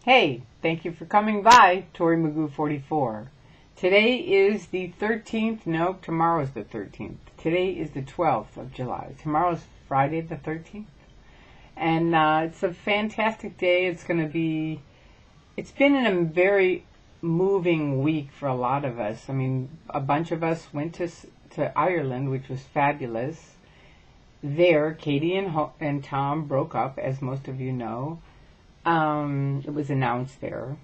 Hey, thank you for coming by, Tori Magoo 44. Today is the 13th. No, tomorrow's the 13th. Today is the 12th of July. Tomorrow's Friday the 13th. And it's a fantastic day. It's been a very moving week for a lot of us. I mean, a bunch of us went to Ireland, which was fabulous. There, Katie and Tom broke up, as most of you know. It was announced there.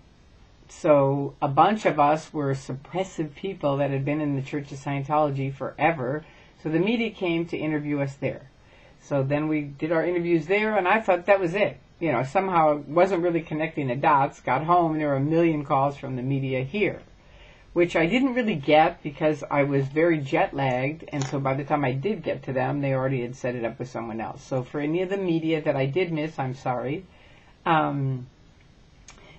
So a bunch of us were suppressive people that had been in the Church of Scientology forever. So the media came to interview us there. So then we did our interviews there, and I thought that was it. You know, somehow I wasn't really connecting the dots. Got home, and there were a million calls from the media here, which I didn't really get because I was very jet-lagged, and so by the time I did get to them, they already had set it up with someone else. So for any of the media that I did miss, I'm sorry.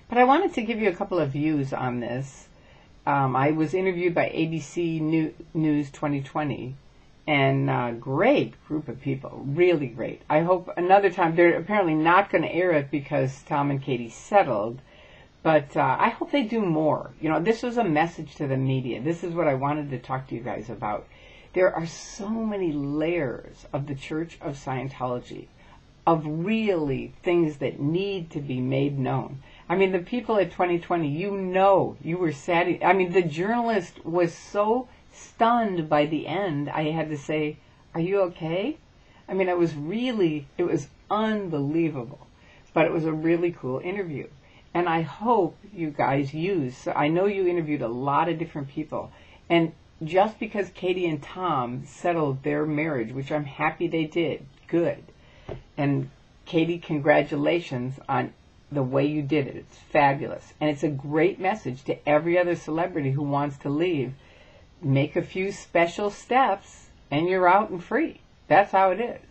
But I wanted to give you a couple of views on this. I was interviewed by ABC News 2020, and great group of people, really great. I hope another time, they're apparently not going to air it because Tom and Katie settled, but I hope they do more. You know, this was a message to the media. This is what I wanted to talk to you guys about. There are so many layers of the Church of Scientology, of really things that need to be made known. I mean, the people at 2020, you were sad. I mean, the journalist was so stunned by the end, I had to say, are you okay? I mean, it was unbelievable. But it was a really cool interview. And I hope you guys I know you interviewed a lot of different people. And just because Katie and Tom settled their marriage, which I'm happy they did, good. And Katie, congratulations on the way you did it. It's fabulous. And it's a great message to every other celebrity who wants to leave. Make a few special steps and you're out and free. That's how it is.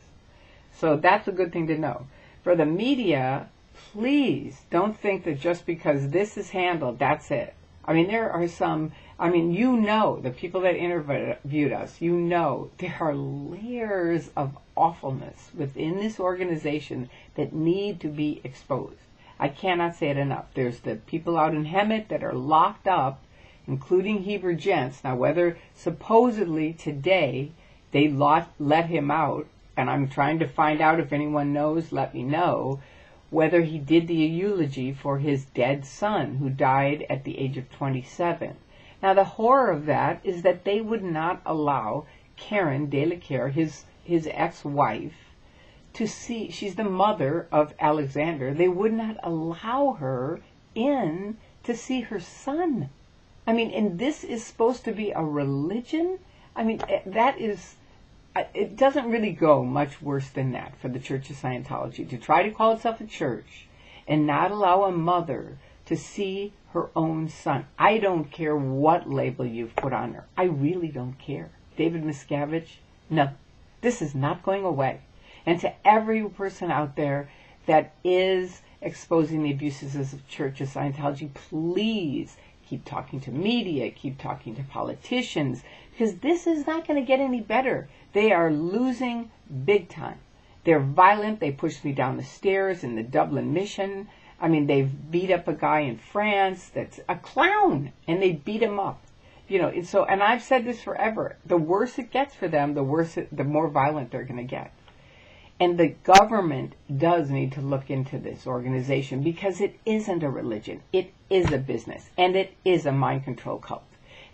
So that's a good thing to know. For the media, please don't think that just because this is handled, that's it. I mean, there are the people that interviewed us, there are layers of awfulness within this organization that need to be exposed. I cannot say it enough. There's the people out in Hemet that are locked up, including Heber gents. Now, whether supposedly today they let him out, and I'm trying to find out if anyone knows, let me know, whether he did the eulogy for his dead son who died at the age of 27. Now, the horror of that is that they would not allow Karen DeLa Carriere, his ex-wife, to see. She's the mother of Alexander. They would not allow her in to see her son. I mean, and this is supposed to be a religion? I mean, it doesn't really go much worse than that for the Church of Scientology, to try to call itself a church and not allow a mother to see her own son. I don't care what label you've put on her. I really don't care. David Miscavige, no. This is not going away. And to every person out there that is exposing the abuses of the Church of Scientology, please keep talking to media, keep talking to politicians, because this is not going to get any better. They are losing big time. They're violent. They pushed me down the stairs in the Dublin mission. I mean, they've beat up a guy in France that's a clown, and they beat him up. You know, and I've said this forever. The worse it gets for them, the more violent they're going to get. And the government does need to look into this organization because it isn't a religion. It is a business, and it is a mind control cult.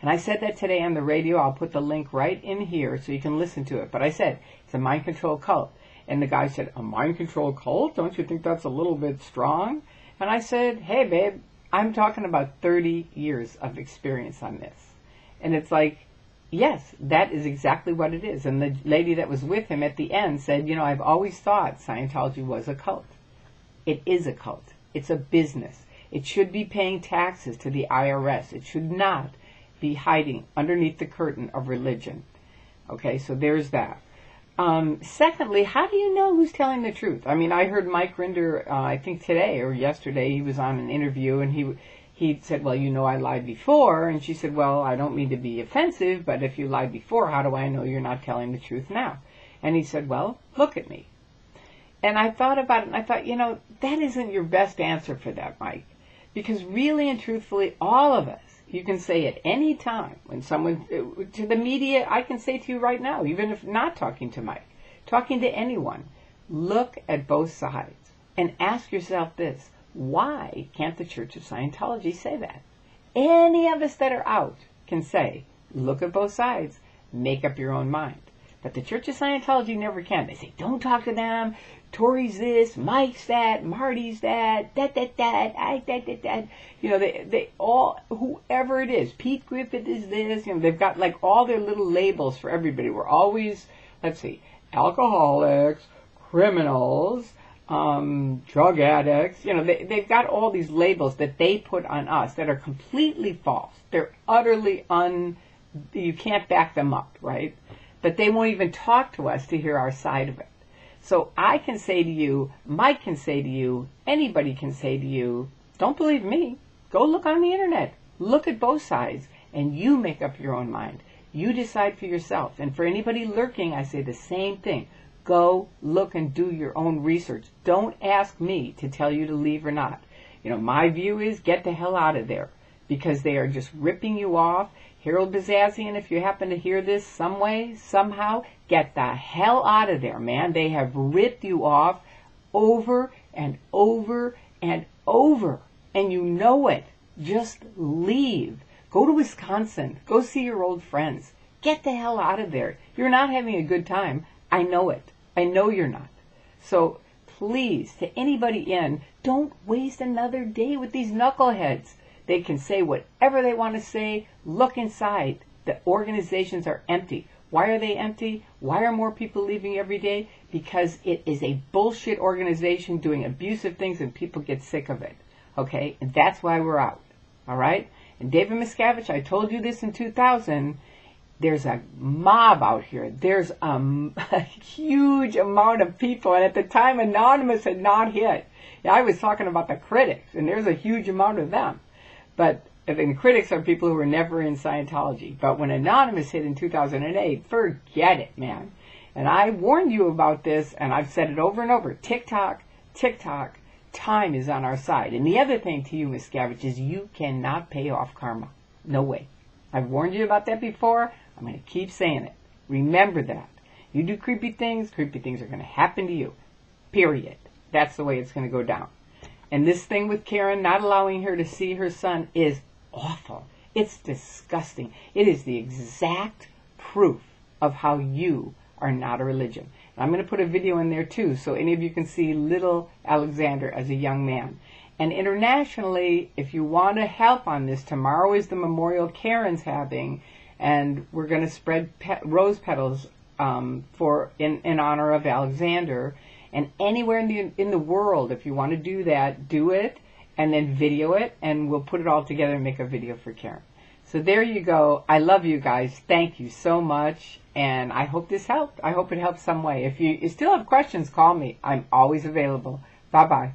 And I said that today on the radio. I'll put the link right in here so you can listen to it. But I said, it's a mind control cult. And the guy said, a mind control cult? Don't you think that's a little bit strong? And I said, hey, babe, I'm talking about 30 years of experience on this. And it's like, yes, that is exactly what it is. And the lady that was with him at the end said, I've always thought Scientology was a cult. It is a cult. It's a business. It should be paying taxes to the IRS. It should not be hiding underneath the curtain of religion. Okay, so there's that. Secondly, how do you know who's telling the truth? I mean, I heard Mike Rinder, I think today or yesterday, he was on an interview, and he said, well, I lied before. And she said, well, I don't mean to be offensive, but if you lied before, how do I know you're not telling the truth now? And he said, well, look at me. And I thought about it, and I thought, that isn't your best answer for that, Mike. Because really and truthfully, all of us, you can say at any time, when someone, to the media, I can say to you right now, even if not talking to Mike, talking to anyone, look at both sides and ask yourself this: why can't the Church of Scientology say that? Any of us that are out can say, look at both sides, make up your own mind. But the Church of Scientology never can. They say, don't talk to them, Tori's this, Mike's that, Marty's that, that. You know, they all, whoever it is, Pete Griffith is this, you know, they've got like all their little labels for everybody. We're always, let's see, alcoholics, criminals, drug addicts, you know, they've got all these labels that they put on us that are completely false. They're utterly you can't back them up, right? But they won't even talk to us to hear our side of it. So I can say to you, Mike can say to you, anybody can say to you, don't believe me. Go look on the internet. Look at both sides, and you make up your own mind. You decide for yourself. And for anybody lurking, I say the same thing. Go look and do your own research. Don't ask me to tell you to leave or not. You know, my view is get the hell out of there, because they are just ripping you off. Harold Bazazian, if you happen to hear this some way, somehow, get the hell out of there, man. They have ripped you off over and over and over, and you know it. Just leave. Go to Wisconsin. Go see your old friends. Get the hell out of there. You're not having a good time. I know it. I know you're not. So please, to anybody don't waste another day with these knuckleheads. They can say whatever they want to say. Look inside. The organizations are empty. Why are they empty? Why are more people leaving every day? Because it is a bullshit organization doing abusive things and people get sick of it. Okay? And that's why we're out. All right? And David Miscavige, I told you this in 2000. There's a mob out here. There's a huge amount of people. And at the time, Anonymous had not hit. I was talking about the critics, and there's a huge amount of them. But the critics are people who were never in Scientology. But when Anonymous hit in 2008, forget it, man. And I warned you about this, and I've said it over and over. TikTok, time is on our side. And the other thing to you, Miscavige, is you cannot pay off karma. No way. I've warned you about that before. I'm going to keep saying it. Remember that. You do creepy things are going to happen to you. Period. That's the way it's going to go down. And this thing with Karen not allowing her to see her son is awful. It's disgusting. It is the exact proof of how you are not a religion. And I'm going to put a video in there too, so any of you can see little Alexander as a young man. And internationally, if you want to help on this, tomorrow is the memorial Karen's having, and we're going to spread rose petals in honor of Alexander. And anywhere in the world, if you want to do that, do it, and then video it, and we'll put it all together and make a video for Karen. So there you go. I love you guys. Thank you so much, and I hope this helped. I hope it helped some way. If you still have questions, call me. I'm always available. Bye-bye.